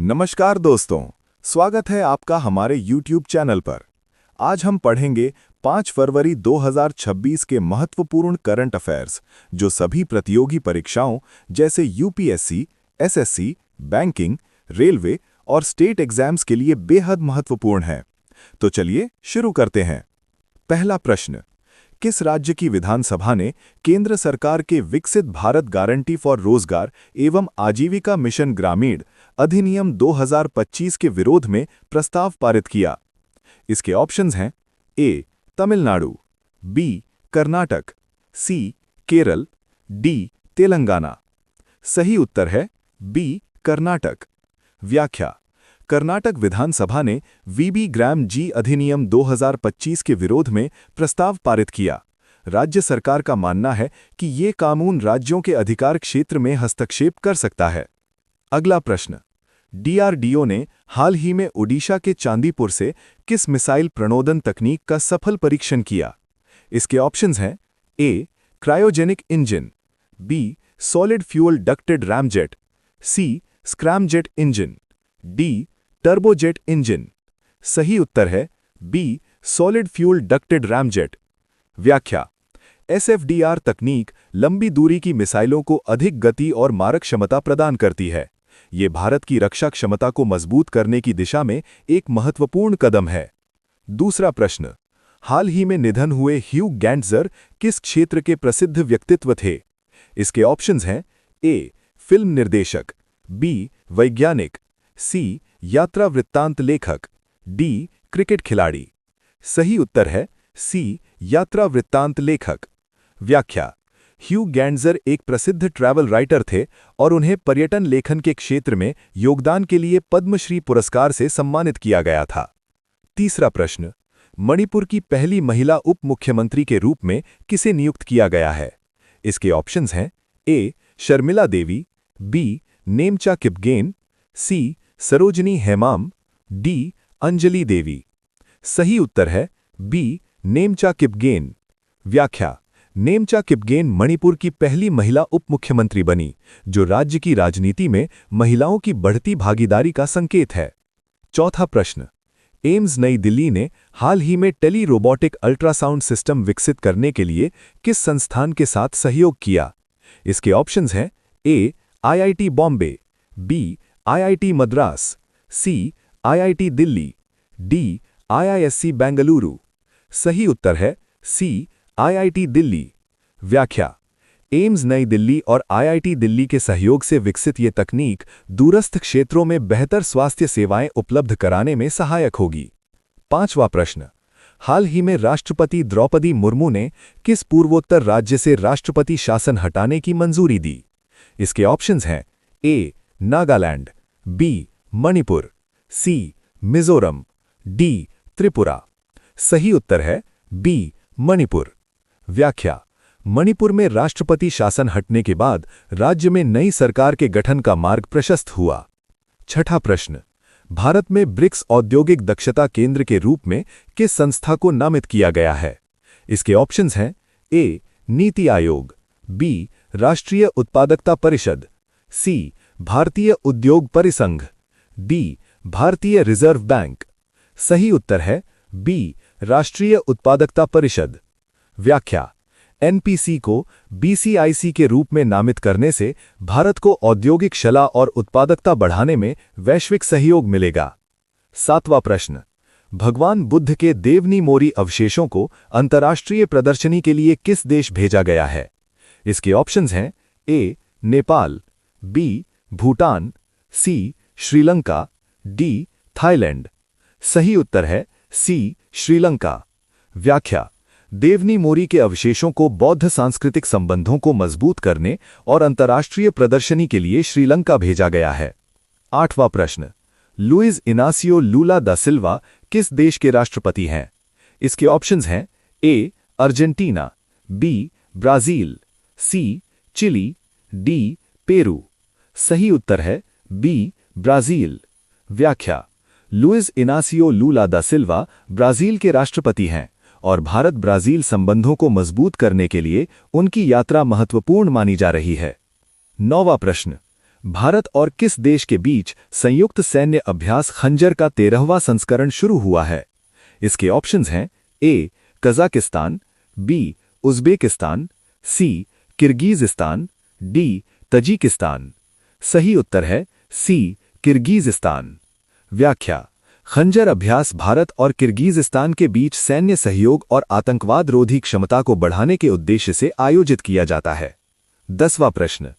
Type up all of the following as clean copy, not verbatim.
नमस्कार दोस्तों, स्वागत है आपका हमारे YouTube चैनल पर। आज हम पढ़ेंगे 5 फरवरी 2026 के महत्वपूर्ण करंट अफेयर्स, जो सभी प्रतियोगी परीक्षाओं जैसे यूपीएससी, एसएससी, बैंकिंग, रेलवे और स्टेट एग्जाम्स के लिए बेहद महत्वपूर्ण हैं। तो चलिए शुरू करते हैं। पहला प्रश्न, किस राज्य की विधानसभा ने केंद्र सरकार के विकसित भारत गारंटी फॉर रोजगार एवं आजीविका मिशन ग्रामीण अधिनियम 2025 के विरोध में प्रस्ताव पारित किया? इसके ऑप्शंस हैं ए तमिलनाडु, बी कर्नाटक, सी केरल, डी तेलंगाना। सही उत्तर है बी कर्नाटक। व्याख्या: कर्नाटक विधानसभा ने वीबी ग्राम जी अधिनियम 2025 के विरोध में प्रस्ताव पारित किया। राज्य सरकार का मानना है कि ये कानून राज्यों के अधिकार क्षेत्र में हस्तक्षेप कर सकता है। अगला प्रश्न, डीआरडीओ ने हाल ही में ओडिशा के चांदीपुर से किस मिसाइल प्रणोदन तकनीक का सफल परीक्षण किया? इसके ऑप्शंस हैं A cryogenic engine, B solid fuel ducted ramjet, C scramjet engine, D turbojet engine. सही उत्तर है B solid fuel ducted ramjet. व्याख्या: एसएफडीआर तकनीक लंबी दूरी की मिसाइलों को अधिक गति और मारक क्षमता प्रदान करती है। ये भारत की रक्षा क्षमता को मजबूत करने की दिशा में एक महत्वपूर्ण कदम है। दूसरा प्रश्न, हाल ही में निधन हुए ह्यू गैंट्जर किस क्षेत्र के प्रसिद्ध व्यक्तित्व थे? इसके ऑप्शंस हैं ए फिल्म निर्देशक, बी वैज्ञानिक, सी यात्रा वृत्तांत लेखक, डी क्रिकेट खिलाड़ी। सही उत्तर है सी यात्रा वृत्तांत लेखक। व्याख्या: ह्यू गैंट्जर एक प्रसिद्ध ट्रैवल राइटर थे और उन्हें पर्यटन लेखन के क्षेत्र में योगदान के लिए पद्मश्री पुरस्कार से सम्मानित किया गया था। तीसरा प्रश्न, मणिपुर की पहली महिला उप मुख्यमंत्री के रूप में किसे नियुक्त किया गया है? इसके ऑप्शंस हैं ए शर्मिला देवी, बी नेमचा किपगेन, सी सरोजनी हेमाम, डी अंजलि देवी। सही उत्तर है बी नेमचा किपगेन। व्याख्या: नेमचा किपगेन मणिपुर की पहली महिला उप मुख्यमंत्री बनी, जो राज्य की राजनीति में महिलाओं की बढ़ती भागीदारी का संकेत है। चौथा प्रश्न, एम्स नई दिल्ली ने हाल ही में टेली रोबोटिक अल्ट्रासाउंड सिस्टम विकसित करने के लिए किस संस्थान के साथ सहयोग किया? इसके ऑप्शंस हैं A IIT Bombay, B IIT Madras, C IIT Delhi, D IISc Bengaluru. सही उत्तर है सी आईआईटी दिल्ली। व्याख्या: एम्स नई दिल्ली और आईआईटी दिल्ली के सहयोग से विकसित ये तकनीक दूरस्थ क्षेत्रों में बेहतर स्वास्थ्य सेवाएं उपलब्ध कराने में सहायक होगी। पांचवा प्रश्न, हाल ही में राष्ट्रपति द्रौपदी मुर्मू ने किस पूर्वोत्तर राज्य से राष्ट्रपति शासन हटाने की मंजूरी दी? इसके ऑप्शंस हैं ए नागालैंड, बी मणिपुर, सी मिजोरम, डी त्रिपुरा। सही उत्तर है बी मणिपुर। व्याख्या: मणिपुर में राष्ट्रपति शासन हटने के बाद राज्य में नई सरकार के गठन का मार्ग प्रशस्त हुआ। छठा प्रश्न, भारत में ब्रिक्स औद्योगिक दक्षता केंद्र के रूप में किस संस्था को नामित किया गया है? इसके ऑप्शंस हैं ए नीति आयोग, बी राष्ट्रीय उत्पादकता परिषद, सी भारतीय उद्योग परिसंघ, डी भारतीय रिजर्व बैंक। सही उत्तर है बी राष्ट्रीय उत्पादकता परिषद। व्याख्या: एनपीसी को बीसीआईसी के रूप में नामित करने से भारत को औद्योगिक शला और उत्पादकता बढ़ाने में वैश्विक सहयोग मिलेगा। सातवां प्रश्न, भगवान बुद्ध के देवनी मोरी अवशेषों को अंतर्राष्ट्रीय प्रदर्शनी के लिए किस देश भेजा गया है? इसके ऑप्शंस हैं ए नेपाल, बी भूटान, सी श्रीलंका, डी थाईलैंड। सही उत्तर है सी श्रीलंका। व्याख्या: देवनी मोरी के अवशेषों को बौद्ध सांस्कृतिक संबंधों को मजबूत करने और अंतर्राष्ट्रीय प्रदर्शनी के लिए श्रीलंका भेजा गया है। आठवां प्रश्न, लुइस इनासियो लूला दा सिल्वा किस देश के राष्ट्रपति हैं? इसके ऑप्शंस हैं ए अर्जेंटीना, बी ब्राजील, सी चिली, डी पेरू। सही उत्तर है बी ब्राजील। व्याख्या: लुइस इनासियो लूला दा सिल्वा ब्राजील के राष्ट्रपति हैं और भारत ब्राजील संबंधों को मजबूत करने के लिए उनकी यात्रा महत्वपूर्ण मानी जा रही है। 9वां प्रश्न, भारत और किस देश के बीच संयुक्त सैन्य अभ्यास खंजर का 13वां संस्करण शुरू हुआ है? इसके ऑप्शंस हैं ए कजाकिस्तान, बी उज़्बेकिस्तान, सी किर्गिज़िस्तान, डी तजिकिस्तान। सही उत्तर है सी किर्गिज़िस्तान। व्याख्या: खंजर अभ्यास भारत और किर्गिज़िस्तान के बीच सैन्य सहयोग और आतंकवाद रोधी क्षमता को बढ़ाने के उद्देश्य से आयोजित किया जाता है। 10वां प्रश्न: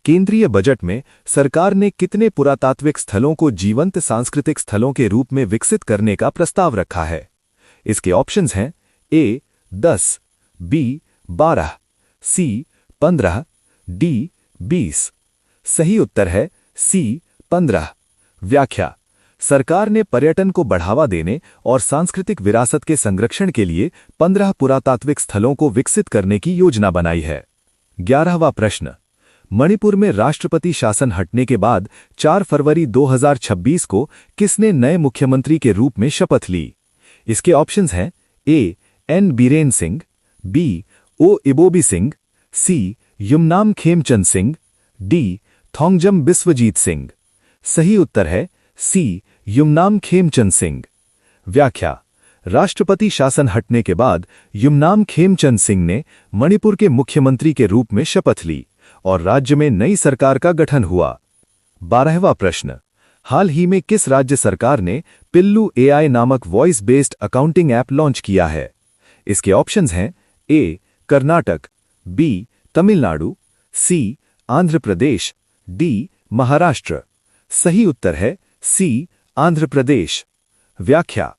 केंद्रीय बजट में सरकार ने कितने पुरातात्विक स्थलों को जीवंत सांस्कृतिक स्थलों के रूप में विकसित करने का प्रस्ताव रखा है? इसके ऑप्शंस हैं ए 10, बी 12, सी 15, डी 20। सही उत्तर है सी 15। व्याख्या: सरकार ने पर्यटन को बढ़ावा देने और सांस्कृतिक विरासत के संरक्षण के लिए 15 पुरातात्विक स्थलों को विकसित करने की योजना बनाई है। 11वां प्रश्न: मणिपुर में राष्ट्रपति शासन हटने के बाद 4 फरवरी 2026 को किसने नए मुख्यमंत्री के रूप में शपथ ली? इसके ऑप्शंस हैं A N Biren Singh, B O Ibobi Singh, C Yumnam Khemchand Singh, D Thongam Biswajit Singh. सही उत्तर है सी युमनाम खेमचंद सिंह। व्याख्या: राष्ट्रपति शासन हटने के बाद युमनाम खेमचंद सिंह ने मणिपुर के मुख्यमंत्री के रूप में शपथ ली और राज्य में नई सरकार का गठन हुआ। 12वां प्रश्न: हाल ही में किस राज्य सरकार ने पिल्लू एआई नामक voice based accounting app launch किया है? इसके ऑप्शंस हैं ए कर्नाटक, बी तमिलनाडु, सी आंध्र प्रदेश, डी महाराष्ट्र। सही उत्तर है सी आंध्र प्रदेश। व्याख्या: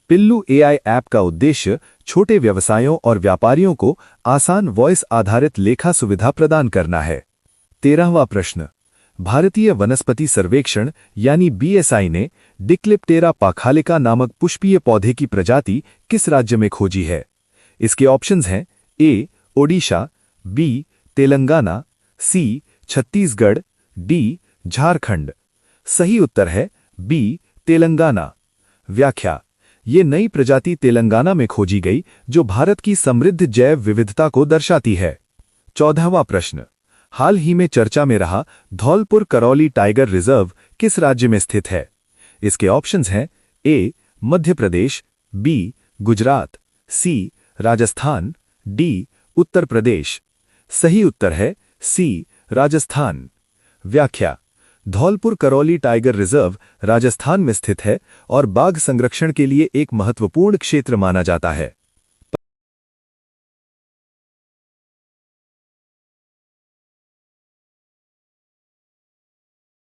पिल्लू एआई ऐप का उद्देश्य छोटे व्यवसायों और व्यापारियों को आसान वॉइस आधारित लेखा सुविधा प्रदान करना है। 13वां प्रश्न: भारतीय वनस्पति सर्वेक्षण यानी बीएसआई ने डिक्लिप्टेरा पाखालिका नामक पुष्पीय पौधे की प्रजाति किस राज्य में खोजी है? इसके ऑप्शंस हैं ए ओडिशा, बी तेलंगाना, सी छत्तीसगढ़, डी झारखंड। सही उत्तर है बी तेलंगाना। व्याख्या: ये नई प्रजाति तेलंगाना में खोजी गई जो भारत की समृद्ध जैव विविधता को दर्शाती है। 14वां प्रश्न: हाल ही में चर्चा में रहा धौलपुर करौली टाइगर रिजर्व किस राज्य में स्थित है? इसके ऑप्शंस हैं ए मध्य प्रदेश, बी गुजरात, सी राजस्थान, डी उत्तर प्रदेश। सही उत्तर है सी राजस्थान। व्याख्या: धौलपुर करौली टाइगर रिजर्व राजस्थान में स्थित है और बाघ संरक्षण के लिए एक महत्वपूर्ण क्षेत्र माना जाता है।